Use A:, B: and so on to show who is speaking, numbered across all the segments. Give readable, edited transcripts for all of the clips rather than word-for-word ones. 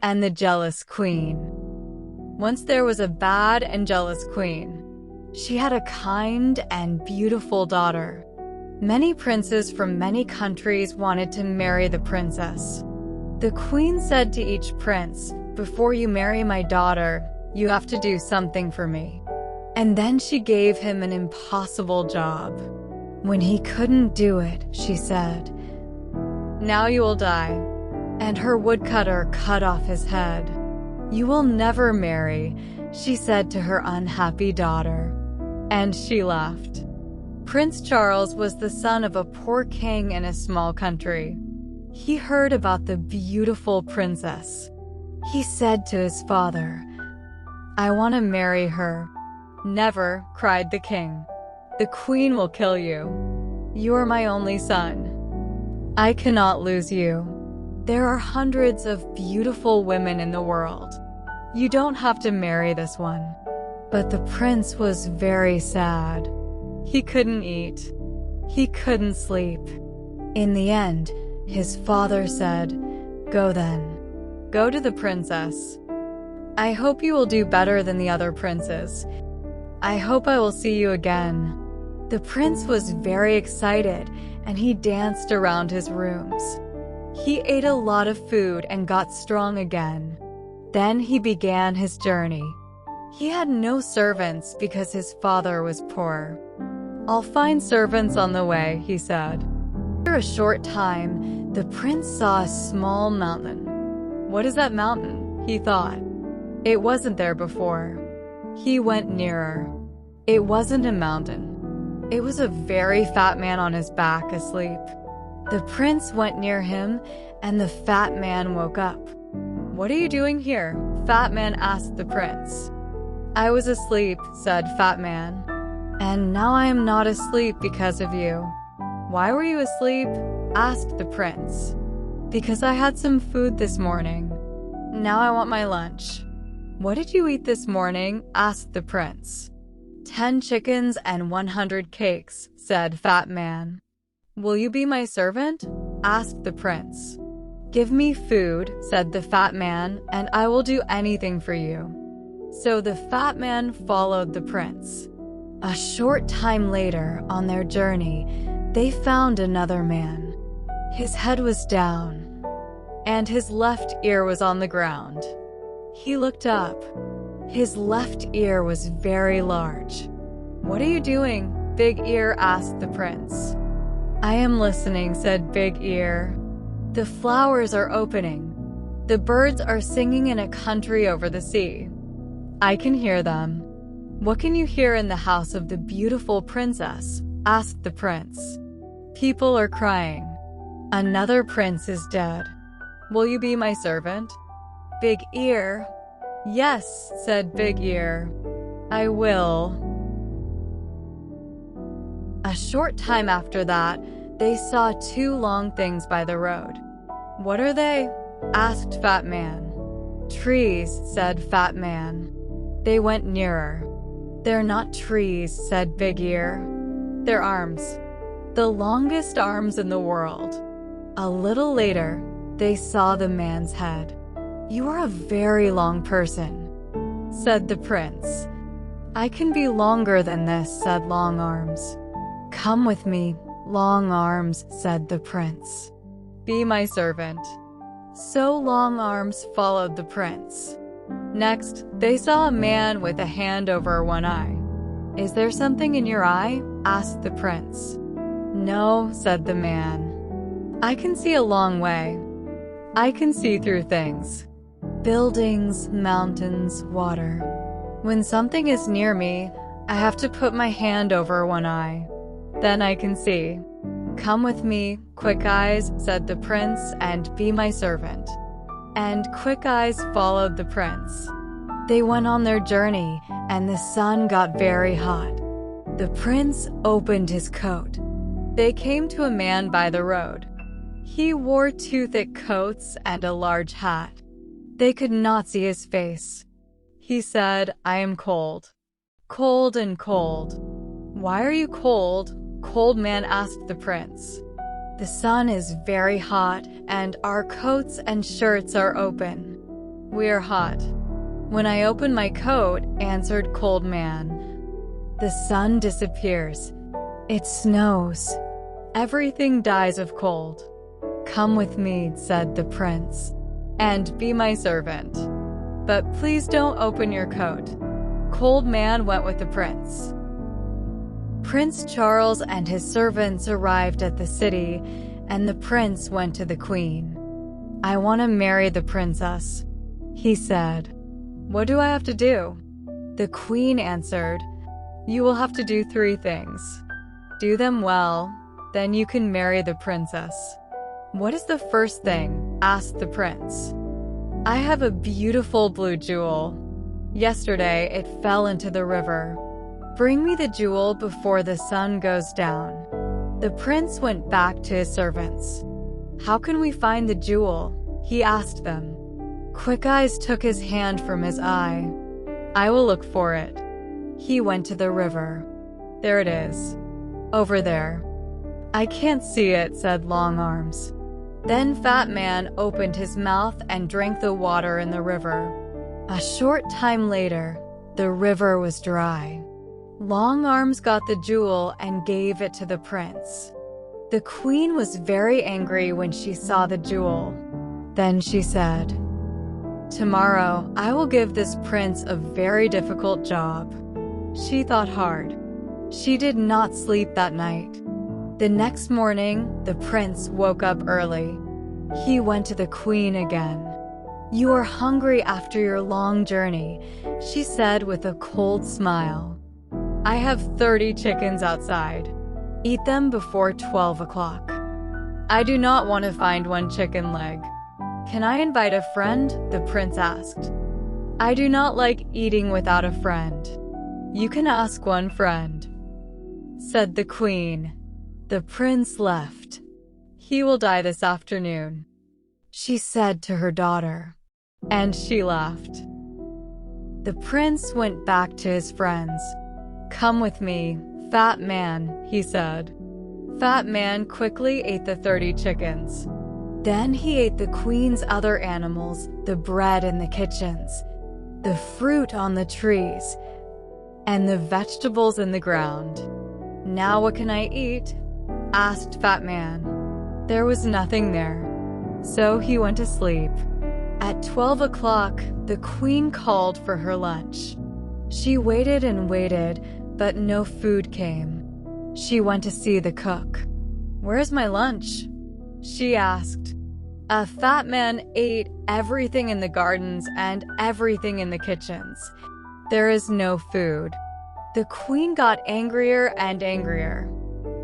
A: and the jealous queen. Once there was a bad and jealous queen. She had a kind and beautiful daughter. Many princes from many countries wanted to marry the princess. The queen said to each prince, "Before you marry my daughter, you have to do something for me." And then she gave him an impossible job. When he couldn't do it, she said, "Now you will die." And her woodcutter cut off his head. "You will never marry," she said to her unhappy daughter. And she laughed. Prince Charles was the son of a poor king in a small country. He heard about the beautiful princess. He said to his father, "I want to marry her." "Never," cried the king. "The queen will kill you. You are my only son. I cannot lose you. There are hundreds of beautiful women in the world. You don't have to marry this one." But the prince was very sad. He couldn't eat. He couldn't sleep. In the end, his father said, "Go then. Go to the princess. I hope you will do better than the other princes. I hope I will see you again." The prince was very excited, and he danced around his rooms. He ate a lot of food and got strong again. Then he began his journey. He had no servants because his father was poor. "I'll find servants on the way," he said. After a short time, the prince saw a small mountain. "What is that mountain?" he thought. It wasn't there before. He went nearer. It wasn't a mountain. It was a very fat man on his back asleep. The prince went near him, and the fat man woke up. "What are you doing here?" Fat man asked the prince. "I was asleep," said Fat Man. "And now I am not asleep because of you." "Why were you asleep?" asked the prince. "Because I had some food this morning. Now I want my lunch." "What did you eat this morning?" asked the prince. 10 chickens and 100 cakes, said Fat Man. "Will you be my servant?" asked the prince. "Give me food," said the Fat Man, "and I will do anything for you." So the Fat Man followed the prince. A short time later, on their journey, they found another man. His head was down, and his left ear was on the ground. He looked up. His left ear was very large. "What are you doing?" Big Ear asked the prince. "I am listening," said Big Ear. "The flowers are opening. The birds are singing in a country over the sea. I can hear them." "What can you hear in the house of the beautiful princess?" asked the prince. "People are crying. Another prince is dead. Will you be my servant?" Big Ear. "Yes," said Big Ear. "I will." A short time after that, they saw 2 long things by the road. "What are they?" asked Fat Man. "Trees," said Fat Man. They went nearer. "They're not trees," said Big Ear. "They're arms. The longest arms in the world." A little later, they saw the man's head. "You are a very long person," said the prince. "I can be longer than this," said Long Arms. "Come with me, Long Arms," said the prince. "Be my servant." So Long Arms followed the prince. Next, they saw a man with a hand over one eye. "Is there something in your eye?" asked the prince. "No," said the man. "I can see a long way. I can see through things. Buildings, mountains, water. When something is near me, I have to put my hand over one eye. Then I can see." "Come with me, Quick Eyes," said the prince, "and be my servant." And Quick Eyes followed the prince. They went on their journey, and the sun got very hot. The prince opened his coat. They came to a man by the road. He wore 2 thick coats and a large hat. They could not see his face. He said, "I am cold. Cold and cold." "Why are you cold?" Cold Man asked the prince. "The sun is very hot, and our coats and shirts are open." "We're hot." "When I open my coat," answered Cold Man, "the sun disappears. It snows. Everything dies of cold." "Come with me," said the prince, "and be my servant. But please don't open your coat." Cold Man went with the prince. Prince Charles and his servants arrived at the city, and the prince went to the queen. "I want to marry the princess," he said. "What do I have to do?" The queen answered, "You will have to do 3 things. Do them well, then you can marry the princess." "What is the first thing?" asked the prince. "I have a beautiful blue jewel. Yesterday it fell into the river. Bring me the jewel before the sun goes down." The prince went back to his servants. "How can we find the jewel?" he asked them. Quick Eyes took his hand from his eye. "I will look for it." He went to the river. "There it is. Over there." "I can't see it," said Long Arms. Then Fat Man opened his mouth and drank the water in the river. A short time later, the river was dry. Long Arms got the jewel and gave it to the prince. The queen was very angry when she saw the jewel. Then she said, "Tomorrow, I will give this prince a very difficult job." She thought hard. She did not sleep that night. The next morning, the prince woke up early. He went to the queen again. "You are hungry after your long journey," she said with a cold smile. "I have 30 chickens outside. Eat them before 12 o'clock. I do not want to find one chicken leg." "Can I invite a friend?" the prince asked. "I do not like eating without a friend." "You can ask one friend," said the queen. The prince left. "He will die this afternoon," she said to her daughter. And she laughed. The prince went back to his friends. "Come with me, Fat Man," he said. Fat Man quickly ate the 30 chickens. Then he ate the queen's other animals, the bread in the kitchens, the fruit on the trees, and the vegetables in the ground. "Now what can I eat?" asked Fat Man. There was nothing there, so he went to sleep. At 12 o'clock, the queen called for her lunch. She waited and waited, but no food came. She went to see the cook. "Where's my lunch?" she asked. A Fat Man ate everything in the gardens and everything in the kitchens. There is no food. The queen got angrier and angrier.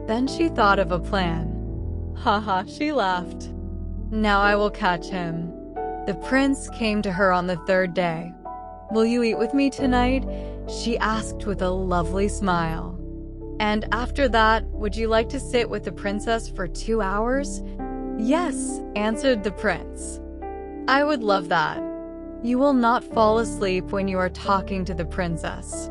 A: Then she thought of a plan. Haha, she laughed. "Now I will catch him." The prince came to her on the 3rd day. "Will you eat with me tonight?" she asked with a lovely smile. "And after that, would you like to sit with the princess for 2 hours?" "Yes," answered the prince. "I would love that." "You will not fall asleep when you are talking to the princess."